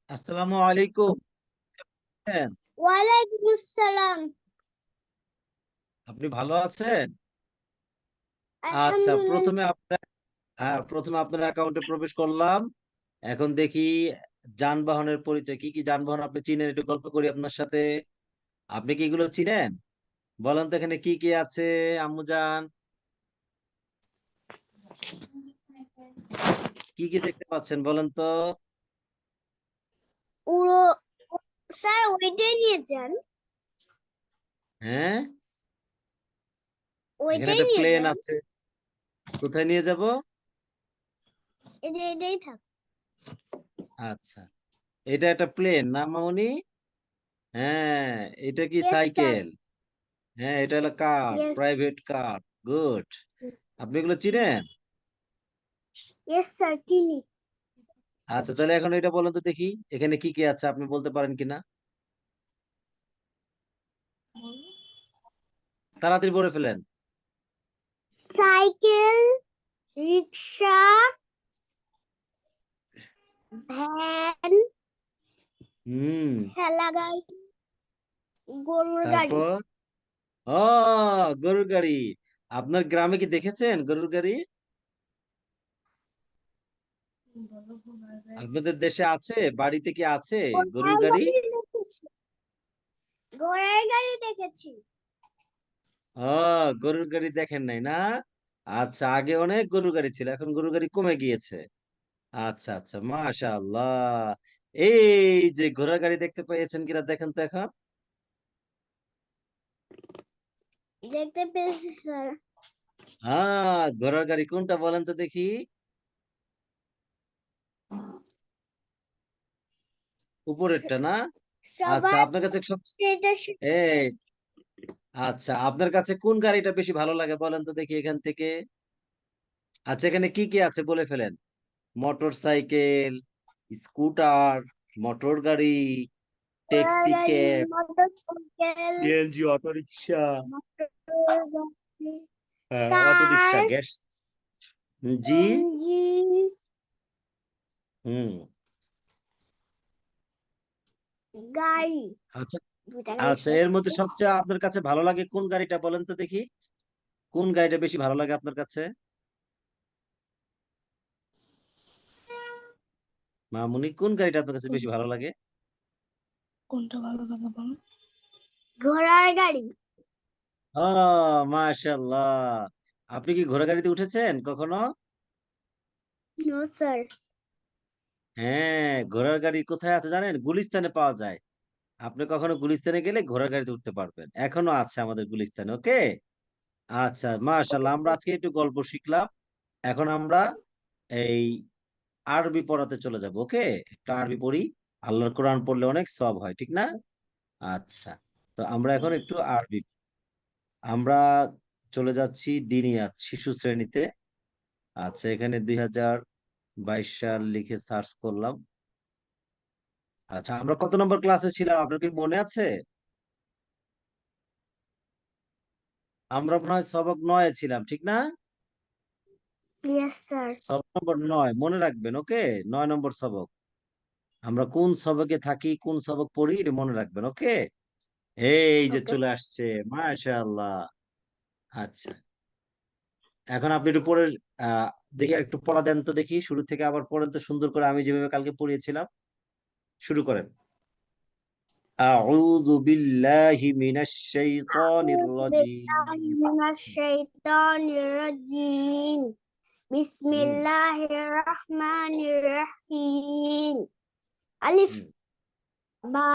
আসসালামু আলাইকুম। হ্যাঁ, ওয়ালাইকুম আসসালাম। আপনি ভালো আছেন? আচ্ছা, আলহামদুলিল্লাহ। প্রথমে আপনার অ্যাকাউন্টে প্রবেশ করলাম। এখন দেখি যানবাহনের পরিচয়, কি কি যানবাহন আপনি চিনেন, একটু গল্প করি আপনার সাথে। আপনি কি এগুলো চিনেন? বলেন তো এখানে কি কি আছে। আম্মুজান, কি কি দেখতে পাচ্ছেন বলেন তো। পুরো স্যার ওইটাই নিয়ে যান। হ্যাঁ, এখানে ওইটাই একটা নিয়ে প্লেন যান। আছে। কোথায় নিয়ে যাব? এই যে এটাই থাক। আচ্ছা, এটা একটা প্লেন না মামুনি? হ্যাঁ, এটা কি ইয়েস স্যার। সাইকেল? হ্যাঁ, এটা হলো কার, ইয়েস। Private car. গুড। আপনি এগুলো চিনেন? ইয়েস স্যার চিনি। আচ্ছা, তাহলে এখন এটা বলেন তো দেখি, এখানে কি কি আছে আপনি বলতে পারেন কিনা। তাড়াতাড়ি বলে ফেলেন। সাইকেল, রিক্সা, ভ্যান, হুম। ঠেলা গাড়ি, গরুর গাড়ি। তারপর ও, গরুর গাড়ি। আপনার গ্রামে কি দেখেছেন গরুর গাড়ি? আপনাদের দেশে আছে, বাড়িতে কি আছে গরুর ঘোড়ার গাড়ি? গাড়ি দেখেছি। ঘোড়ার গাড়ি দেখেছি। ও, গরুর গাড়ি দেখেন নাই না? আচ্ছা, আগে অনেক গরুর গাড়ি ছিল, এখন গরুর গাড়ি কমে গিয়েছে। আচ্ছা আচ্ছা, মাশাআল্লাহ। এই যে ঘোড়ার গাড়ি দেখতে পেয়েছেন কিনা দেখেন তো এখন। দেখতে পেয়েছি স্যার। ঘোড়ার গাড়ি কোনটা বলেন তো দেখি। উপরেরটা না? আচ্ছা, সবার আপনার কাছে সব যেটা এই আচ্ছা, আপনার কাছে কোন গাড়িটা বেশি ভালো লাগে বলেন তো দেখি এখান থেকে। আচ্ছা, এখানে কি কি আছে বলে ফেলেন। মোটর সাইকেল, স্কুটার, মোটর গাড়ি, ঘোড়ার ট্যাক্সি গাড়ি, cab, motor cycle, CNG auto rickshaw. Motor গাড়ি, হ্যাঁ, অটো রিক্সা, কার, গ্যাস। জি। সিএনজি, হুম। গাড়ি। আচ্ছা। দুইটা গাড়ি আচ্ছা, শেষ। এর মধ্যে সবচেয়ে আপনার কাছে ভালো লাগে কোন গাড়িটা বলেন তো দেখি। কোন গাড়িটা বেশি ভালো লাগে আপনার কাছে? মামুনি, কোন গাড়িটা আপনার কাছে বেশি ভালো লাগে? কোনটা ভালো লাগে বলো? ঘোড়ার গাড়ি। ও, মাশাআল্লাহ। আপনি কি ঘোড়া গাড়িতে উঠেছেন কখনো? No sir. হ্যাঁ, ঘোড়ার গাড়ি কোথায় আছে জানেন? গুলিস্তানে পাওয়া যায়। আপনি কখনো গুলিস্তানে গেলে ঘোড়ার গাড়িতে উঠতে পারবেন, এখনো আছে আমাদের গুলিস্তানে। ওকে। আচ্ছা, মাশাআল্লাহ, আমরা আজকে একটু গল্প শিখলাম। এখন আমরা এই আরবি পড়াতে চলে যাব। ওকে, একটা আরবি পড়ি। আল্লাহর কোরআন পড়লে অনেক সওয়াব হয়, ঠিক না? আচ্ছা, তো আমরা এখন একটু আরবি, আমরা চলে যাচ্ছি দিনিয়াত শিশু শ্রেণীতে। আচ্ছা, এখানে 2022 সাল লিখে সার্চ করলাম। আচ্ছা, আমরা কত নম্বর ক্লাসে ছিলাম আপনার কি মনে আছে? আমরা মনে হয় সবক 9 ছিলাম, ঠিক না? Yes sir. সবক নম্বর 9 মনে রাখবেন। ওকে, 9 নম্বর সবক। আমরা কোন সবকে থাকি, কোন সবক পড়ি, এটা মনে রাখবেন। ওকে। এই যে ওকে। চলে আসছে, মাশাআল্লাহ। আচ্ছা, এখন আপনি একটু পড়ে আহ দেখি, একটু পড়া দেন তো দেখি, শুরু থেকে আবার পড়েন তো সুন্দর করে, আমি যেভাবে কালকে পড়িয়েছিলাম। শুরু করেন। আউযু বিল্লাহি মিনাশ শাইতানির أعوذ بالله রাজিম। من الشيطان الرجيم. بسم হুম। الله الرحمن الرحيم. ألف، হুম। با،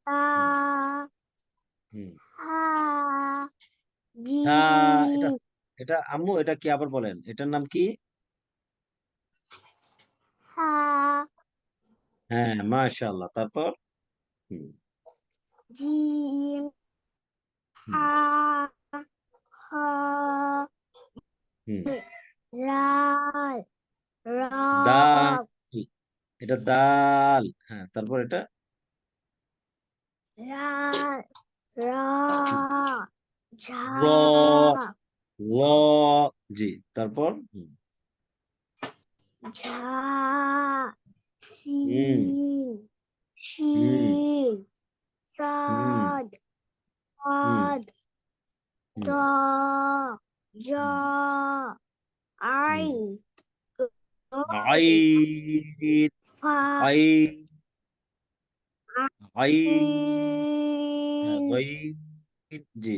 تا، হুম। হুম। হা, তা, এটা জিম, এটা আম্মু, এটা কি আবার বলেন, এটার নাম কি? হা, হ্যাঁ, মাশাআল্লাহ। তারপর? হুম। জিম, হুম। হা, খ, হুম। জাল, র, দাল, এটা দাল। হ্যাঁ, তারপর এটা? জাল, র, হুম। ঝা, র, ল, জি। তারপর? হুম। ঝা, হুম। সিন, da, ja, হুম। ain, আইন, fa, আইন, আইন, হ্যাঁ, in, Gyne, G,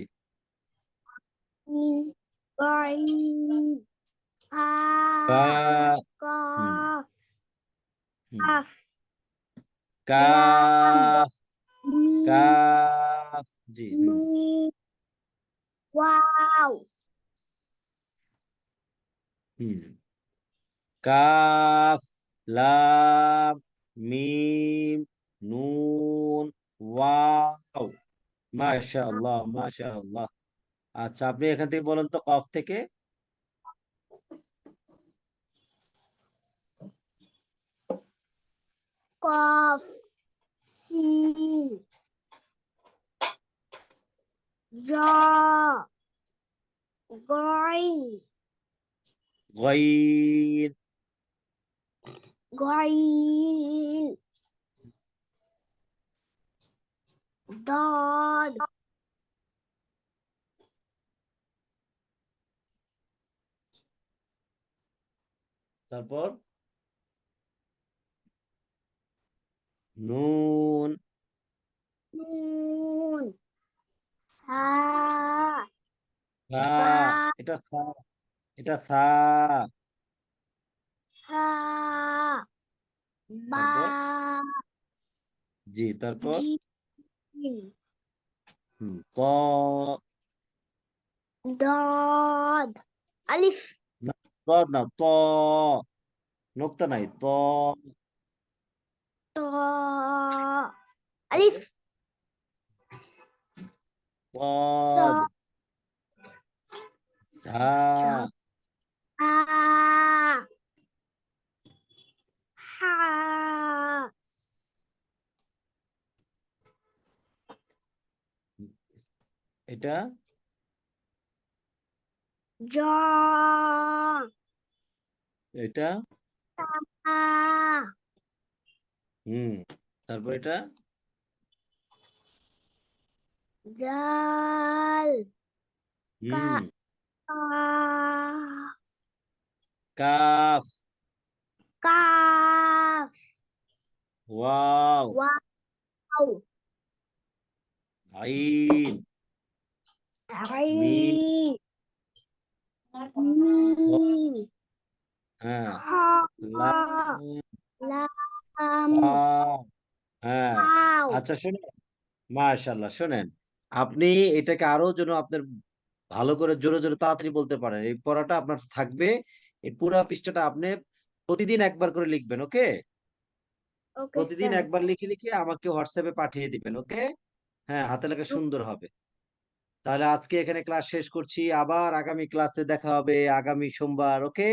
gain, fa, কা, হুম, kaf, হুম, kaf, lam, কাফ, mim, কাফ, জি, হুম, mim, wow, হুম, কাফ, লাম, মিম, নুন, ওয়াও, মাশাআল্লাহ, মাশাআল্লাহ। আচ্ছা, আপনি এখান থেকে বলেন তো, কফ থেকে। kaf, sin, ja, gain, Gyne, gain, dad, তারপর নুন, nun, ha, সা, ba, এটা সা, এটা সা, ha, ba, তারপর জি, তারপর jim, ত, dad, alif, না, ত না, ত, নোক্তা নাই, ত, ta, তারপর alif, পদ, sa, ঝা, ja, ha, ha, এটা, ja, এটা, ha, হুম, তারপর এটা, dal, হুম, ka, calf, kaf, wow, wow, আইন, মিম, ain, ও, mim, হ্যাঁ, ha, লাম, lam, তা, হ্যাঁ। wow, আচ্ছা, শুনুন, মাশাআল্লাহ, শোনেন, আপনি এটাকে আরো যেন আপনার ভালো করে জোরে জোরে তাড়াতাড়ি বলতে পারেন, এই পড়াটা আপনার থাকবে, এই পুরা পৃষ্ঠাটা আপনি প্রতিদিন একবার করে লিখবেন, ওকে? okay, প্রতিদিন sir. একবার লিখে লিখে আমাকে হোয়াটসঅ্যাপে পাঠিয়ে দিবেন, ওকে? হ্যাঁ, হাতে লেখা সুন্দর হবে। তাহলে আজকে এখানে ক্লাস শেষ করছি, আবার আগামী ক্লাসে দেখা হবে আগামী সোমবার, ওকে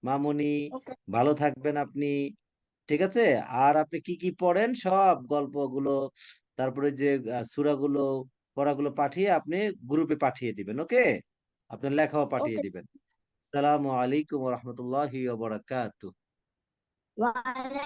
মামুনি? Okay, ভালো থাকবেন আপনি, ঠিক আছে? আর আপনি কি কি পড়েন সব গল্পগুলো, তারপরে যে সূরাগুলো, পড়াগুলো পাঠিয়ে আপনি গ্রুপে পাঠিয়ে দিবেন, ওকে? আপনার লেখাও পাঠিয়ে okay. দিবেন। আসসালামু আলাইকুম ওয়া রাহমাতুল্লাহি ওয়া বারাকাতুহু। Waalaikumsalam.